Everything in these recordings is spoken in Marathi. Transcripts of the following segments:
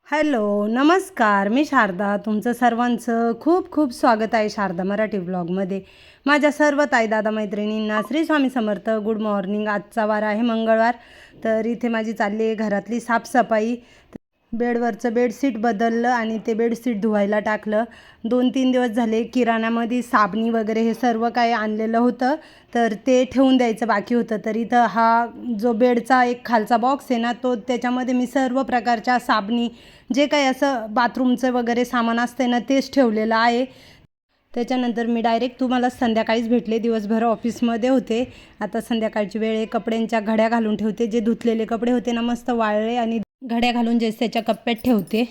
हॅलो, नमस्कार. मी शारदा. तुमचं सर्वांचं खूप खूप स्वागत आहे शारदा मराठी ब्लॉगमध्ये. माझ्या सर्व ताई दादा मैत्रिणींना श्री स्वामी समर्थ. Good morning. आजचा वार आहे मंगळवार. तर इथे माझी चालली आहे घरातली साफसफाई. बेडवरचं बेडशीट बदललं आणि ते बेडशीट धुवायला टाकलं. 2-3 दिवस झाले किराण्यामध्ये साबणी वगैरे हे सर्व काही आणलेलं होतं, तर ते ठेवून द्यायचं बाकी होतं. तर इथं हा जो बेडचा एक खालचा बॉक्स आहे ना, तो त्याच्यामध्ये मी सर्व प्रकारच्या साबणी जे काही असं बाथरूमचं वगैरे सामान असतं ना, तेच ठेवलेलं आहे. त्याच्यानंतर मी डायरेक्ट तुम्हाला संध्याकाळीच भेटले. दिवसभर ऑफिसमध्ये होते. आता संध्याकाळची वेळ आहे. कपड्यांच्या घड्या घालून ठेवते. जे धुतलेले कपडे होते ना, मस्त वाळले आणि घड्या घालून जे त्याच्या कप्प्यात ठेवते.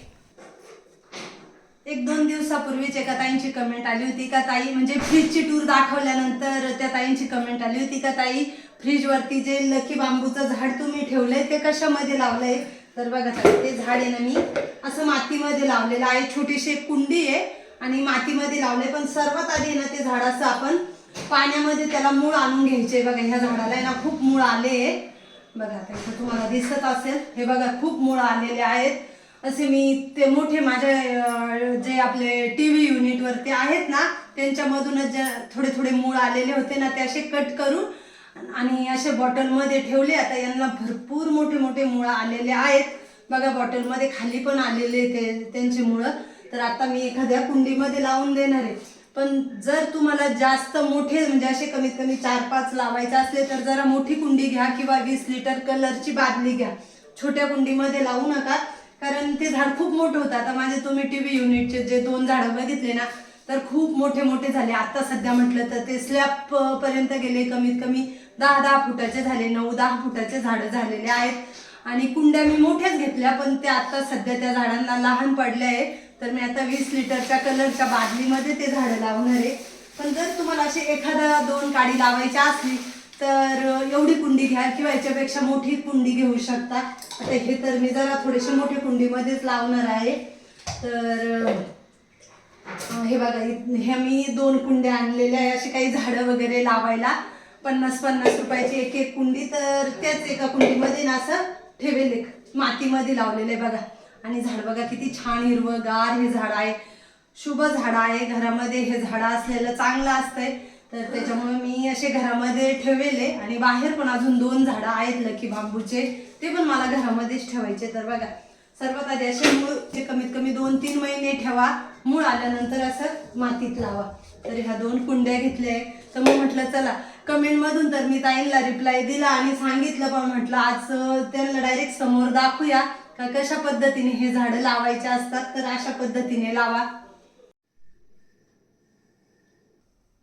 1-2 दिवसापूर्वीच एका ताईंची कमेंट आली होती का ताई, म्हणजे फ्रीजची टूर दाखवल्यानंतर त्या ताईंची कमेंट आली होती का ताई, फ्रीजवरती जे लकी बांबूचं झाड तुम्ही ठेवलंय ते कशामध्ये लावलंय. तर बघा ते झाड आहे ना, मी असं मातीमध्ये लावलेलं आहे. छोटीशी एक कुंडी आहे आणि मातीमध्ये लावले. पण सर्वात आधी ना ते झाडाचं आपण पाण्यामध्ये त्याला मूळ आणून घ्यायचे. बघा ह्या झाडाला ना खूप मूळ आले. बघा आता इथं तुम्हाला दिसत असेल, हे बघा खूप मूळ आलेले आहेत. असे मी ते मोठे माझ्या जे आपले टीव्ही युनिटवरती आहेत ना, त्यांच्यामधूनच जे थोडे थोडे मूळ आलेले होते ना, ते असे कट करून आणि असे बॉटलमध्ये ठेवले. आता यांना भरपूर मोठे मोठे मुळं आलेले आहेत. बघा बॉटलमध्ये खाली पण आलेले ते त्यांची मुळं. तर आता मी एखाद्या कुंडीमध्ये लावून देणार आहे. पण जर तुम्हाला जास्त मोठे म्हणजे असे कमीत कमी 4-5 लावायचे असले तर जरा मोठी कुंडी घ्या किंवा 20 लिटर कलरची बादली घ्या. छोट्या कुंडीमध्ये लावू नका, कारण ते झाड खूप मोठं होतं. आता माझे तुम्ही टीव्ही युनिटचे जे 2 झाडं बघितले ना, तर खूप मोठे मोठे झाले. आता सध्या म्हटलं तर ते स्लॅब पर्यंत गेले. कमीत कमी 10-10 फुटाचे झाले, 9-10 फुटाचे झाडं झालेले आहेत. आणि कुंड्या मी मोठ्याच घेतल्या, पण ते आता सध्या त्या झाडांना लहान पडले आहे. तर मी आता 20 लिटरच्या कलरच्या बादलीमध्ये ते झाडं लावणार आहे. पण जर तुम्हाला अशी एखादा 2 काडी लावायच्या असली तर एवढी कुंडी घ्या किंवा याच्यापेक्षा मोठी कुंडी घेऊ शकता. आता हे तर मी जरा थोडेसे मोठ्या कुंडीमध्येच लावणार आहे. तर हे बघा, ह्या मी 2 कुंड्या आणलेल्या आहे अशी काही झाडं वगैरे लावायला. 50-50 रुपयाची एक एक कुंडी. तर त्याच एका कुंडीमध्ये ना असं ठेवेल, मातीमध्ये लावलेलं आहे बघा. आणि झाड बघा किती छान हिरवंगार हे झाड आहे. शुभ झाड आहे. घरामध्ये हे झाड असलेलं चांगलं असतंय. तर त्याच्यामुळे मी असे घरामध्ये ठेवले. आणि बाहेर पण अजून 2 झाडं आहेत लकी बांबूचे, ते पण मला घरामध्येच ठेवायचे. तर बघा सर्वात आधी असे मूळ ते कमीत कमी 2-3 महिने ठेवा. मूळ आल्यानंतर असं मातीत लावा. तर ह्या 2 कुंड्या घेतल्या. तर मग म्हटलं चला कमेंटमधून तर मी ताईंना रिप्लाय दिला आणि सांगितलं, पण म्हटलं आज त्यांना डायरेक्ट समोर दाखवूया का कशा पद्धतीने हे झाडं लावायचे असतात. तर अशा पद्धतीने लावा.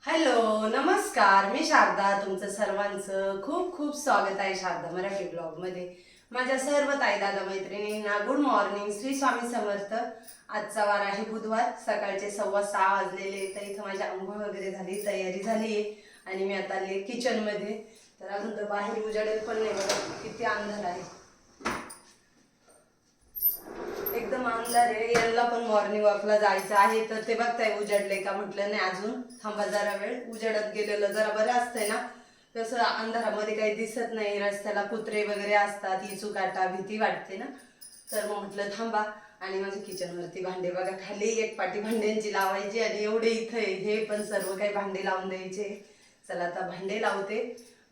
हॅलो, नमस्कार. मी शारदा. तुमचं सर्वांचं खूप खूप स्वागत आहे शारदा मराठी ब्लॉगमध्ये. माझ्या सर्व ताई दादा मैत्रिणींना गुड मॉर्निंग. श्री स्वामी समर्थ. आजचा वार आहे बुधवार. सकाळचे 6:15 वाजलेले. तर इथं माझी आंघोळ वगैरे झाली, तयारी झाली आहे आणि मी आता आले किचनमध्ये. तर अजून तर बाहेर उजाडेल पण नाही. बघा किती अंधार आहे, एकदम अंधार आहे. यांना पण मॉर्निंग वॉकला जायचं आहे. तर ते बघताय उजाडले का, म्हटलं नाही अजून थांबा जरा वेळ. उजाडत गेलेलं जरा बरं असतंय ना, तसं अंधारामध्ये काही दिसत नाही. रस्त्याला कुत्रे वगैरे असतात, इचू काटा भीती वाटते ना. तर मग म्हटलं थांबा. आणि माझ्या किचनवरती भांडे बघा, खाली एक पाटी भांड्यांची लावायची आणि एवढे इथं हे पण सर्व काही भांडे लावून द्यायचे. चला आता भांडे लावते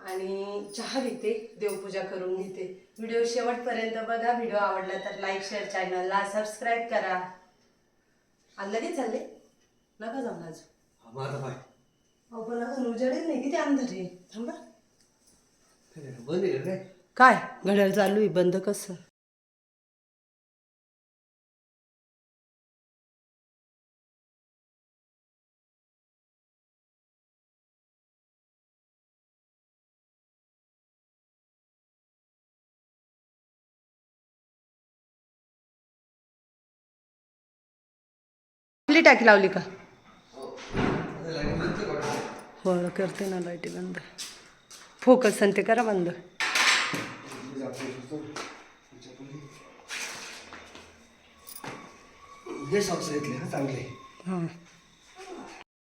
आणि चहा घेते, देवपूजा करून घेते. व्हिडिओ शेवटपर्यंत बघा. व्हिडिओ आवडला तर लाईक शेअर, चॅनलला सबस्क्राईब करा. लगेच चालले नका जाऊन अजून. अहो पण अजून उजेडच नाही, किती अंधार आहे. थांबा. काय घड्याळ चालू आहे, बंद कसं. आपली टाकी लावली का. हो करते ना, लाईटी बंद. फोकस आणि ते करा बंद. हां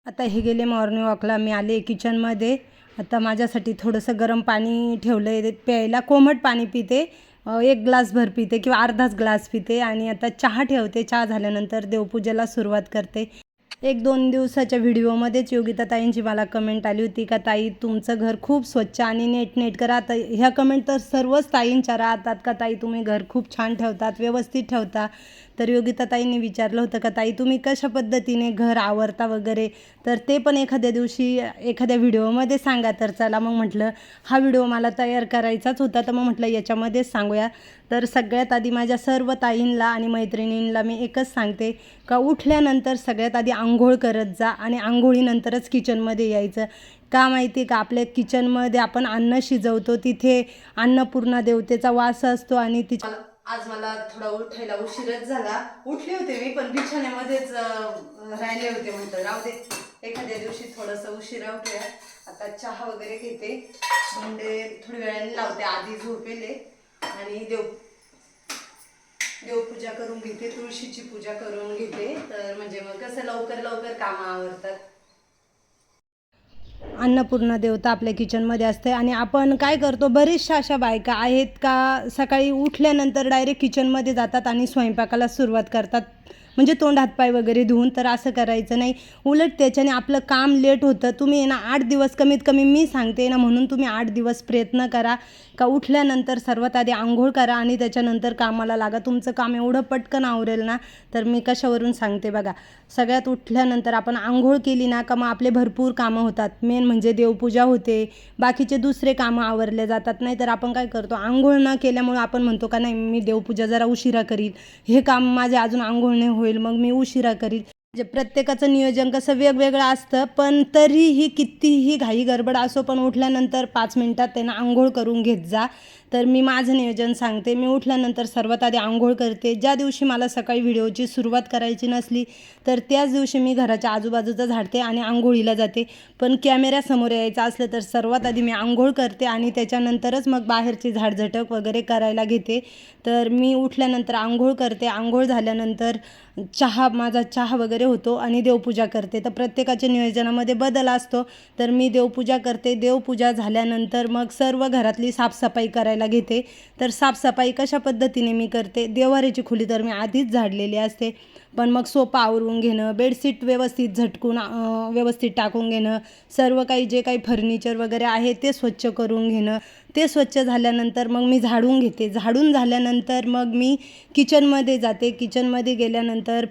आता हे गेले मॉर्निंग वॉकला. मी आले किचनमध्ये. आता माझ्यासाठी थोडंसं गरम पाणी ठेवलं आहे प्यायला. कोमट पाणी पिते. 1 ग्लासभर पिते किंवा अर्धाच ग्लास पिते आणि आता चहा ठेवते. चहा झाल्यानंतर देवपूजेला सुरुवात करते. 1-2 दिवसाच्या व्हिडिओमध्येच योगिता ताईंची मला कमेंट आली होती का ताई तुमचं घर खूप स्वच्छ आणि नीटनेटकं राहतं. ह्या कमेंट तर सर्वच ताईंच्या राहतात का ताई तुम्ही घर खूप छान ठेवतात, व्यवस्थित ठेवता. तर योगिता ताईंनी विचारलं होतं का ताई तुम्ही कशा पद्धतीने घर आवरता वगैरे, तर ते पण एखाद्या दिवशी एखाद्या व्हिडिओमध्ये सांगा. तर चला मग म्हटलं हा व्हिडिओ मला तयार करायचाच होता, तर मग म्हटलं याच्यामध्येच सांगूया. तर सगळ्यात आधी माझ्या सर्व ताईंना आणि मैत्रिणींना मी एकच सांगते का उठल्यानंतर सगळ्यात आधी आंघोळ करत जा आणि आंघोळीनंतरच किचनमध्ये यायचं. का माहिती का आपल्या किचनमध्ये आपण अन्न शिजवतो, तिथे अन्नपूर्णा देवतेचा वास असतो आणि तिच्या आज मला थोडा उठायला उशीरच झाला. उठले होते मी पण बिछाण्यामध्येच राहिले होते. म्हटलं राहू दे एखाद्या दिवशी थोडंसं उशिरा उठूया. आता चहा वगैरे घेते, भांडे थोड्या वेळाने लावते. आधी झोपेले आणि देवपूजा करून घेते, तुळशीची पूजा करून घेते. तर म्हणजे मग कसं लवकर लवकर कामं आवरतात. अन्नपूर्णा देवता आपल्या किचनमध्ये असते आणि आपण काय करतो, बरेचशा अशा बायका आहेत का सकाळी उठल्यानंतर डायरेक्ट किचनमध्ये जातात आणि स्वयंपाकाला सुरुवात करतात, म्हणजे तोंड हातपाय वगैरे धुवून. तर असं करायचं नाही, उलट त्याच्याने आपलं काम लेट होतं. तुम्ही ना 8 दिवस कमीत कमी मी सांगते ना, म्हणून तुम्ही 8 दिवस प्रयत्न करा का उठल्यानंतर सर्वात आधी आंघोळ करा आणि त्याच्यानंतर कामाला लागा. तुमचं काम एवढं पटकन आवरेल ना. तर मी कशावरून सांगते बघा, सगळ्यात उठल्यानंतर आपण आंघोळ केली ना का मग आपले भरपूर कामं होतात. मेन म्हणजे देवपूजा होते, बाकीचे दुसरे कामं आवरले जातात. नाही तर आपण काय करतो, आंघोळ न केल्यामुळे आपण म्हणतो का नाही मी देवपूजा जरा उशिरा करील, हे काम माझे अजून आंघोळ नाही होईल मग मी उशिरा करील. म्हणजे प्रत्येकाचं नियोजन कसं वेगवेगळं असतं, पण तरीही कितीही घाई गडबड असो पण उठल्यानंतर 5 मिनिटात त्यांना आंघोळ करून घेत जा. तर मी माझं नियोजन सांगते. मी उठल्यानंतर सर्वात आधी आंघोळ करते. ज्या दिवशी मला सकाळी व्हिडिओची सुरुवात करायची नसली तर त्याच दिवशी मी घराच्या आजूबाजूचं झाडते आणि आंघोळीला जाते. पण कॅमेऱ्यासमोर यायचं असलं तर सर्वात आधी मी आंघोळ करते आणि त्याच्यानंतरच मग बाहेरची झाडझटक वगैरे करायला घेते. तर मी उठल्यानंतर आंघोळ करते. आंघोळ झाल्यानंतर माझा चहा वगैरे होतो आणि देवपूजा करते. तर प्रत्येकाच्या नियोजनामध्ये बदल असतो. तर मी देवपूजा करते. देवपूजा झाल्यानंतर मग सर्व घरातली साफसफाई करायला घेते. तर साफसफाई कशा पद्धतीने मी करते, देवाऱ्याची खोली तर मी आधीच झाडलेली असते, पण मग सोफा आवरून घेणं, बेडशीट व्यवस्थित झटकून व्यवस्थित टाकून घेणं, सर्व काही जे काही फर्निचर वगैरे आहे ते स्वच्छ करून घेणं. ते स्वच्छ झाल्यानंतर मग मी झाडून घेते. झाडून झाल्यानंतर मग मी किचनमध्ये जाते. किचनमध्ये गेल्यानंतर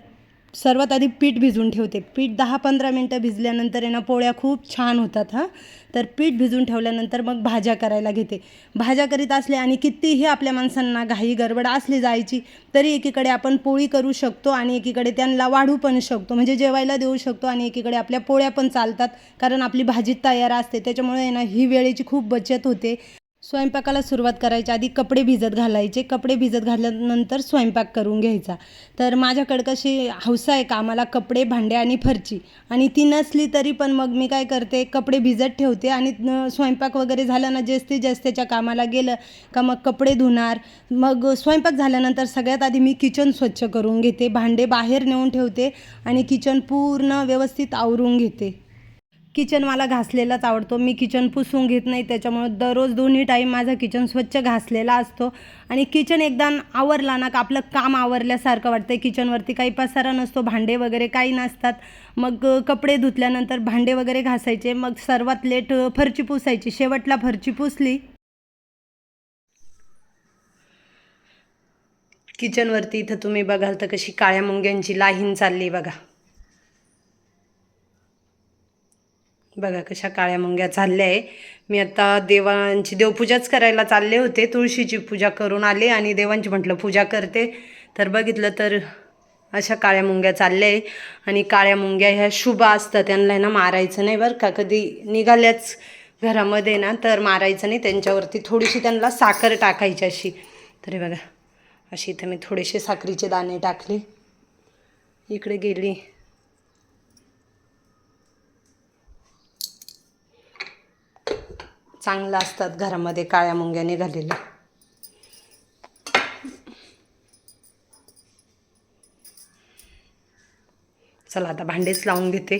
सर्वात आधी पीठ भिजवून ठेवते. पीठ 10-15 मिनटं भिजल्यानंतर आहे ना पोळ्या खूप छान होतात हां. तर पीठ भिजवून ठेवल्यानंतर मग भाज्या करायला घेते. भाज्या करीत असले आणि कितीही आपल्या माणसांना घाई गडबड असली जायची तरी एकीकडे आपण पोळी करू शकतो आणि एकीकडे त्यांना वाढू पण शकतो, म्हणजे जेवायला देऊ शकतो आणि एकीकडे आपल्या पोळ्या पण चालतात, कारण आपली भाजी तयार असते. त्याच्यामुळे आहे ना ही वेळेची खूप बचत होते. स्वयंपाकाला सुरुवात करायच्या आधी कपडे भिजत घालायचे. कपडे भिजत घातल्यानंतर स्वयंपाक करून घ्यायचा. तर माझ्याकडं कशी हौस आहे कामाला, कपडे, भांडे आणि फरची, आणि ती नसली तरी पण मग मी काय करते, कपडे भिजत ठेवते आणि स्वयंपाक वगैरे झाला ना, ज्याच्या कामाला गेलं का मग कपडे धुणार. मग स्वयंपाक झाल्यानंतर सगळ्यात आधी मी किचन स्वच्छ करून घेते. भांडे बाहेर नेऊन ठेवते आणि किचन पूर्ण व्यवस्थित आवरून घेते. किचन मला घासलेलाच आवडतो. मी किचन पुसून घेत नाही, त्याच्यामुळं दररोज 2 टाईम माझा किचन स्वच्छ घासलेला असतो. आणि किचन एकदा आवरला ना का आपलं काम आवरल्यासारखं वाटतं. किचनवरती काही पसारा नसतो, भांडे वगैरे काही नसतात. मग कपडे धुतल्यानंतर भांडे वगैरे घासायचे. मग सर्वात लेट फरची पुसायची. शेवटला फरची पुसली. किचनवरती इथं तुम्ही बघाल तर कशी काळ्या मुंग्यांची लाहीन चालली बघा. बघा कशा काळ्या मुंग्या चालल्या आहे. मी आता देवांची देवपूजाच करायला चालले होते. तुळशीची पूजा करून आले आणि देवांची म्हटलं पूजा करते. तर बघितलं तर अशा काळ्या मुंग्या चालल्या आहे. आणि काळ्या मुंग्या ह्या शुभ असतात, त्यांना ना मारायचं नाही बरं का. कधी निघाल्याच घरामध्ये ना तर मारायचं नाही. त्यांच्यावरती थोडीशी त्यांना साखर टाकायची अशी. तरी बघा अशी इथं मी थोडेसे साखरीचे दाणे टाकले. इकडे गेली. चांगलं असतात घरामध्ये काळ्या मुंग्या निघालेल्या. चला आता भांडेच लावून घेते.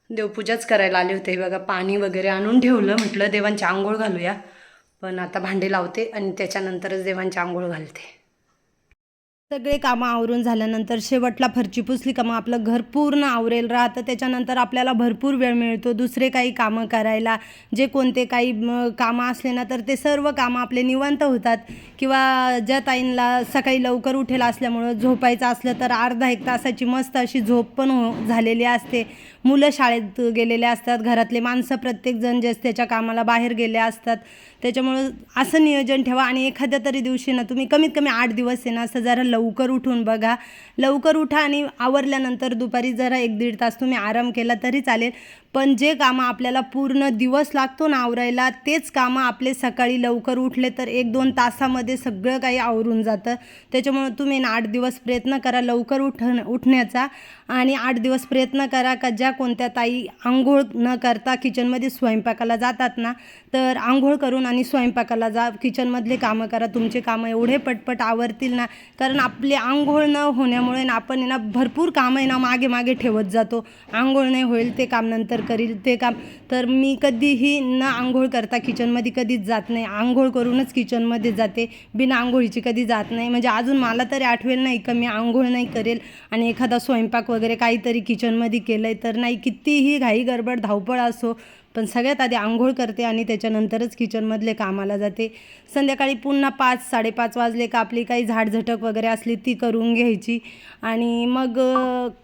देवपूजाच करायला आले होते. बघा पाणी वगैरे आणून ठेवलं, म्हटलं देवांची आंघोळ घालूया. पण आता भांडे लावते आणि त्याच्यानंतरच देवांची आंघोळ घालते. सगळे कामं आवरून झाल्यानंतर शेवटला फरची पुसली का मग आपलं घर पूर्ण आवरेल राहतं. त्याच्यानंतर आपल्याला भरपूर वेळ मिळतो दुसरे काही कामं करायला. जे कोणते काही कामं असले ना तर ते सर्व कामं आपले निवांत होतात. किंवा ज्या ताईंना सकाळी लवकर उठेल असल्यामुळं झोपायचं असलं तर अर्धा एक तासाची मस्त अशी झोप पण झालेली असते. मुलं शाळेत गेलेले असतात, घरातले माणसं प्रत्येकजण जे त्याच्या कामाला बाहेर गेले असतात. त्याच्यामुळं असं नियोजन ठेवा आणि एखाद्या तरी दिवशी ना तुम्ही कमीत कमी 8 दिवस आहे ना असं जरा लवकर उठून बघा. लवकर उठा आणि आवरल्यानंतर दुपारी जरा 1-1.5 तास तुम्ही आराम केला तरी चालेल. पण जे कामं आपल्याला पूर्ण दिवस लागतो ना आवरायला तेच कामं आपले सकाळी लवकर उठले तर 1-2 तासामध्ये सगळं काही आवरून जातं. त्याच्यामुळं तुम्ही ना 8 दिवस प्रयत्न करा लवकर उठण्याचा आणि 8 दिवस प्रयत्न करा का ज्या कोणत्या ताई आंघोळ न करता किचनमध्ये स्वयंपाकाला जातात ना तर आंघोळ करून आणि स्वयंपाकाला जा, किचनमधले कामं करा. तुमचे कामं एवढे पटपट आवरतील ना, कारण आपले आंघोळ न होण्यामुळे ना आपण ना भरपूर कामं आहे ना मागे मागे ठेवत जातो. आंघोळ नाही होईल ते काम नंतर करील ते काम. तर मी कधीही न आंघोळ करता किचनमध्ये कधीच जात नाही. आंघोळ करूनच किचनमध्ये जाते, बिना आंघोळीची कधी जात नाही. म्हणजे अजून मला तरी आठवेल नाही का मी आंघोळ नाही करेल आणि एखादा स्वयंपाक वगैरे काहीतरी किचनमध्ये केलं आहे तर नाही. कितीही घाई गडबड धावपळ असो पण सगळ्यात आधी आंघोळ करते आणि त्याच्यानंतरच किचनमधले कामाला जाते. संध्याकाळी पुन्हा 5-5:30 वाजले का आपली काही झाडझटक वगैरे असली ती करून घ्यायची आणि मग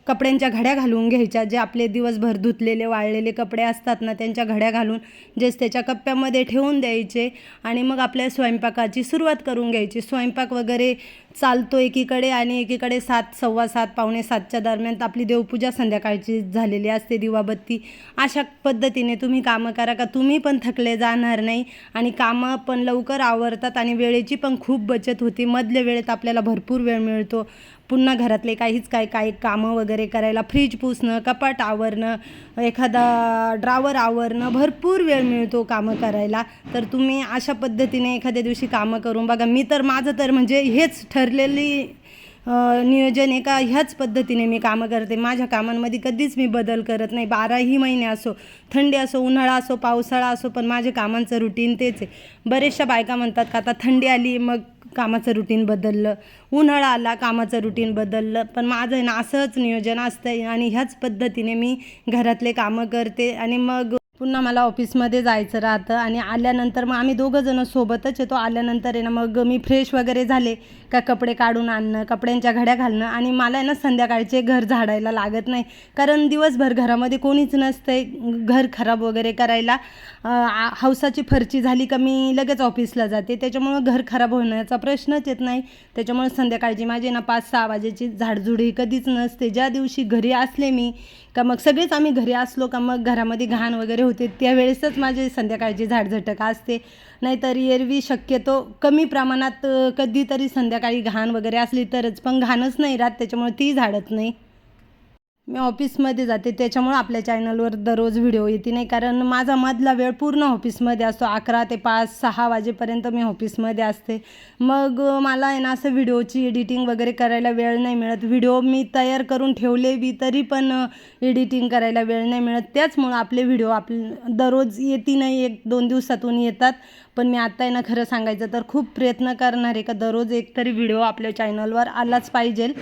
कपड्यांच्या घड्या घालून घ्यायच्या. जे आपले दिवसभर धुतलेले वाळलेले कपडे असतात ना त्यांच्या घड्या घालून जेच त्याच्या कप्प्यामध्ये ठेवून द्यायचे आणि मग आपल्या स्वयंपाकाची सुरुवात करून घ्यायची. स्वयंपाक वगैरे चालतो एकीकडे आणि एकीकडे 7, 7:15, 7:45च्या दरम्यान आपली देवपूजा संध्याकाळची झालेली असते, दिवाबत्ती. अशा पद्धतीने तुम्ही कामं करा का तुम्ही पण थकले जाणार नाही आणि कामं पण लवकर आवरतात आणि वेळेची पण खूप बचत होते. मधल्या वेळेत आपल्याला भरपूर वेळ मिळतो पुन्हा घरातले काही कामं वगैरे करायला. फ्रीज पुसणं, कपाट आवरणं, एखादा ड्रावर आवरणं, भरपूर वेळ मिळतो कामं करायला. तर तुम्ही अशा पद्धतीने एखाद्या दिवशी कामं करून बघा. मी तर माझं तर म्हणजे हेच ठरलेली नियोजन आहे का ह्याच पद्धतीने मी कामं करते. माझ्या कामांमध्ये कधीच मी बदल करत नाही. 12ही महिने असो, थंडी असो, उन्हाळा असो, पावसाळा असो, पण माझे कामांचं रुटीन तेच आहे. बरेचशा बायका म्हणतात का आता थंडी आली मग कामाचं रुटीन बदललं, उन्हाळा आला कामाचं रुटीन बदललं. पण माझं ना असंच नियोजन असतं आणि ह्याच पद्धतीने मी घरातले कामं करते आणि मग पुन्हा मला ऑफिसमध्ये जायचं राहतं आणि आल्यानंतर मग आम्ही दोघंजणं सोबतच येतो. आल्यानंतर आहे ना मग मी फ्रेश वगैरे झाले का कपडे काढून आणणं, कपड्यांच्या घड्या घालणं आणि मला आहे ना संध्याकाळचे घर झाडायला लागत नाही. कारण दिवसभर घरामध्ये कोणीच नसतंय घर खराब वगैरे करायला. हौसाची फरची झाली का मी लगेच ऑफिसला जाते. त्याच्यामुळं घर खराब होण्याचा प्रश्नच येत नाही. त्याच्यामुळे संध्याकाळची माझी ना 5-6 वाजेची झाडझुड ही कधीच नसते. ज्या दिवशी घरी असले मी का मग सगळेच आम्ही घरी असलो का मग घरामध्ये घाण वगैरे होते त्यावेळेसच माझी संध्याकाळची झाडझटक असते. नाहीतर एरवी शक्यतो कमी प्रमाणात कधीतरी संध्याकाळी घाण वगैरे असली तरच, पण घाणच नाही राहत त्याच्यामुळे ती झाडत नाही. मी ऑफिसमध्ये जाते त्याच्यामुळं आपल्या चॅनलवर दररोज व्हिडिओ येते नाही. कारण माझा मधला वेळ पूर्ण ऑफिसमध्ये असतो. 11 ते 5-6 वाजेपर्यंत मी ऑफिसमध्ये असते. मग मला आहे ना असं व्हिडिओची एडिटिंग वगैरे करायला वेळ नाही मिळत. व्हिडिओ मी तयार करून ठेवले बी तरी पण एडिटिंग करायला वेळ नाही मिळत. त्याचमुळं आपले व्हिडिओ दररोज येती नाही, 1-2 दिवसातून येतात. पण मी आत्ता आहे ना खरं सांगायचं तर खूप प्रयत्न करणार आहे का दररोज एक तरी व्हिडिओ आपल्या चॅनलवर आलाच पाहिजे.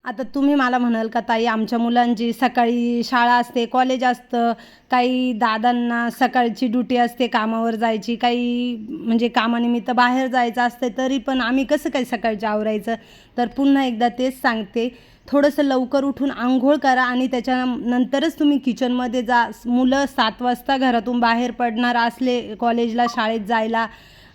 आता तुम्ही मला म्हणाल का ताई आमच्या मुलांची सकाळी शाळा असते, कॉलेज असतं, काही दादांना सकाळची ड्युटी असते कामावर जायची, काही म्हणजे कामानिमित्त बाहेर जायचं असते, तरी पण आम्ही कसं काय सकाळचं आवरायचं. तर पुन्हा एकदा तेच सांगते, थोडंसं लवकर उठून आंघोळ करा आणि त्याच्यानंतरच तुम्ही किचनमध्ये जा. मुलं 7 वाजता घरातून बाहेर पडणार असले कॉलेजला शाळेत जायला,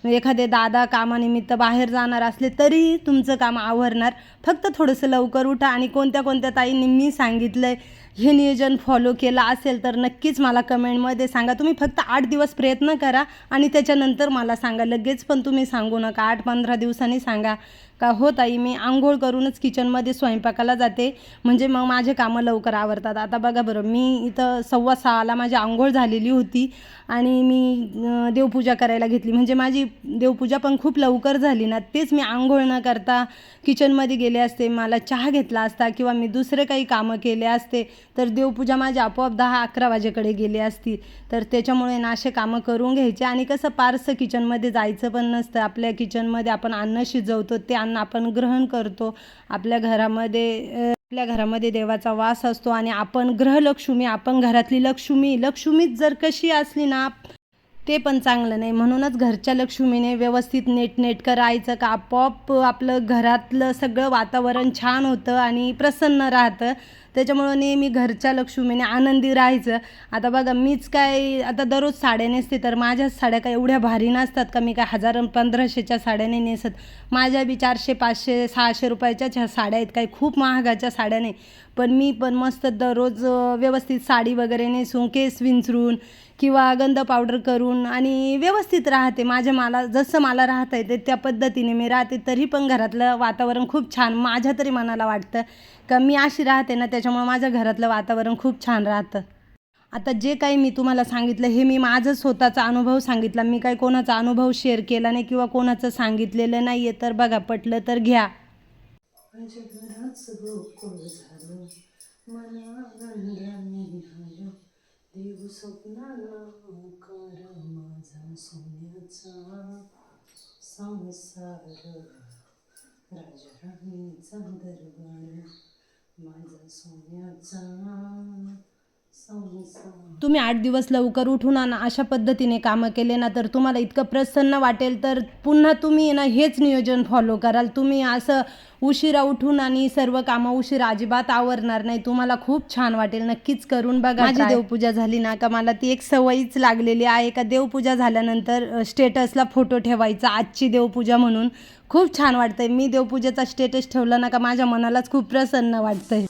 एखादे दादा कामानिमित्त बाहेर जाणार असले तरी तुमचं काम आवरणार. फक्त थोडंसं लवकर उठा आणि कोणत्या कोणत्या ताईंनी मी सांगितलं हे नियोजन फॉलो केलं असेल तर नक्कीच मला कमेंटमध्ये सांगा. तुम्ही फक्त 8 दिवस प्रयत्न करा आणि त्याच्यानंतर मला सांगा. लगेच पण तुम्ही सांगू नका, 8-15 दिवसांनी सांगा. का हो ताई मी आंघोळ करूनच किचनमध्ये स्वयंपाकाला जाते, म्हणजे मग माझे कामं लवकर आवरतात. आता बघा बरं, मी इथं 6:15ला माझी आंघोळ झालेली होती आणि मी देवपूजा करायला घेतली, म्हणजे माझी देवपूजा पण खूप लवकर झाली ना. तेच मी आंघोळ न करता किचनमध्ये गेले असते, मला चहा घेतला असता किंवा मी दुसरे काही कामं केले असते, तर देवपूजा माझी आपोआप 10-11 वाजेकडे गेली असती. तर त्याच्यामुळे ना असे कामं करून घ्यायचे. आणि कसं फारसं किचनमध्ये जायचं पण नसतं. आपल्या किचनमध्ये आपण अन्न शिजवतो, ते अन्न आपण ग्रहण करतो. आपल्या घरामध्ये देवाचा वास असतो आणि आपण गृहलक्ष्मी, आपण घरातली लक्ष्मीच जर कशी असली ना, ते पण चांगलं नाही. म्हणूनच घरच्या लक्ष्मीने व्यवस्थित नीटनेटकं राहायचं, का आपोआप आपलं घरातलं सगळं वातावरण छान होतं आणि प्रसन्न राहतं. त्याच्यामुळं नेहमी घरच्या लक्ष्मीने आनंदी राहायचं. आता बघा, मीच काय आता दररोज साड्या नेसते, तर माझ्या साड्या काय एवढ्या भारी नसतात का, मी काय 1000-1500च्या साड्या नाही नेसत. माझ्या बी 400-500-600 रुपयाच्याच ह्या साड्या आहेत, काही खूप महागाच्या साड्या नाही. पण मी पण मस्त दररोज व्यवस्थित साडी वगैरे नेसून, केस विंचरून किंवा गंध पावडर करून आणि व्यवस्थित राहते. मला जसं मला राहता येते त्या पद्धतीने मी राहते. तरी पण घरातलं वातावरण खूप छान माझ्या तरी मनाला वाटतं का मी अशी राहते ना, त्याच्यामुळे माझ्या घरातलं वातावरण खूप छान राहतं. आता जे काही मी तुम्हाला सांगितलं हे मी माझं स्वतःचा अनुभव सांगितला, मी काही कोणाचा अनुभव शेअर केला नाही किंवा कोणाचं सांगितलेलं नाही आहे. तर बघा, पटलं तर घ्या. माझ्या घराचं गोकुळ झालं, मनानंदाने न्हालं, देव स्वप्नाला कर माझा सोन्याचा संसार, राजराणीचा दरबार माझा सोन्याचा संसार. तुम्ही 8 दिवस लवकर उठून आणि अशा पद्धतीने कामं केले ना, तर तुम्हाला इतकं प्रसन्न वाटेल, तर पुन्हा तुम्ही ना हेच नियोजन फॉलो कराल. तुम्ही असं उशिरा उठून आणि सर्व कामं उशिरा अजिबात आवरणार नाही. तुम्हाला खूप छान वाटेल. नक्कीच करून बघा. माझी देवपूजा झाली ना का मला ती एक सवयीच लागलेली आहे का देवपूजा झाल्यानंतर स्टेटसला फोटो ठेवायचा, आजची देवपूजा म्हणून. खूप छान वाटतंय. मी देवपूजेचा स्टेटस ठेवला ना का माझ्या मनालाच खूप प्रसन्न वाटतंय.